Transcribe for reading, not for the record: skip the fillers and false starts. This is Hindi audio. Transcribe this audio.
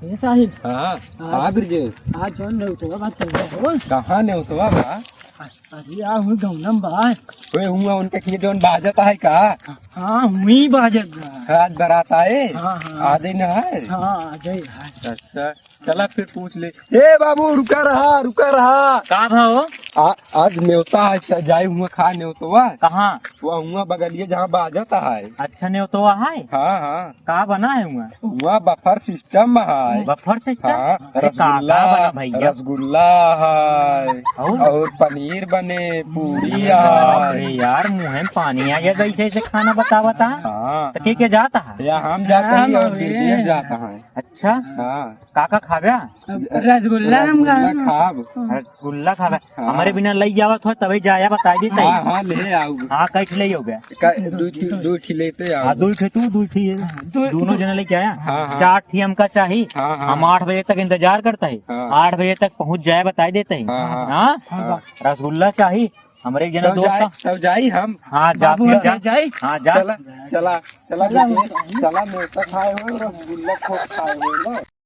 ये साहिब हाँ हाँ ब्रिजेश आज जोन नहीं उठेगा बात चल रहा हो कहाँ ने उतवा बा अरे आ हुई गौनम बा वे हुआ उनके खिए जोन बाजत है का हाँ हुई बाजत बा आज बारात आए हाँ हाँ आज ही ना है हाँ आ जाए अच्छा चला फिर पूछ ले ए बाबू रुका रहा का भाव आज न्योता है जाए हुआ खा न्योतवा कहाँ वो हुआ बगलिए जहाँ बाजत है अच्छा ने तो है हाँ हाँ का बना है हुआ हुआ बफर सिस्टम है बफर से हाँ अरे रसगुल्ला बना भैया रसगुल्ला है और पनीर बने पूरी है अरे यार मुँह में पानी आ गया कैसे ऐसे खाना बतावता हाँ तो के जाता है या हम जाते हैं और गिरगिया जाता है अच्छा हाँ काका खा गया रसगुल्ला खाब रसगुल्ला खा गया हमारे बिना लई जावत हो तभी जाया बता दी हाँ हाँ ले आओ हाँ कैसे ले हो गया दो ठी लेते आओ हाँ दूर थे तू दूर थी दोनों जना लेके आया हाँ, हाँ। 4 थी हमका चाहिए हाँ, हाँ। हम 8 बजे तक इंतजार करता है हाँ। 8 बजे तक पहुंच जाए बता देते है हाँ, हाँ रसगुल्ला चाहिए हमारे एक जना दोस्त तब जाई हम हाँ जाए हाँ जा चला चला चला चला मैं तो खाए हुए रसगुल्ला खूब खाए हुए ना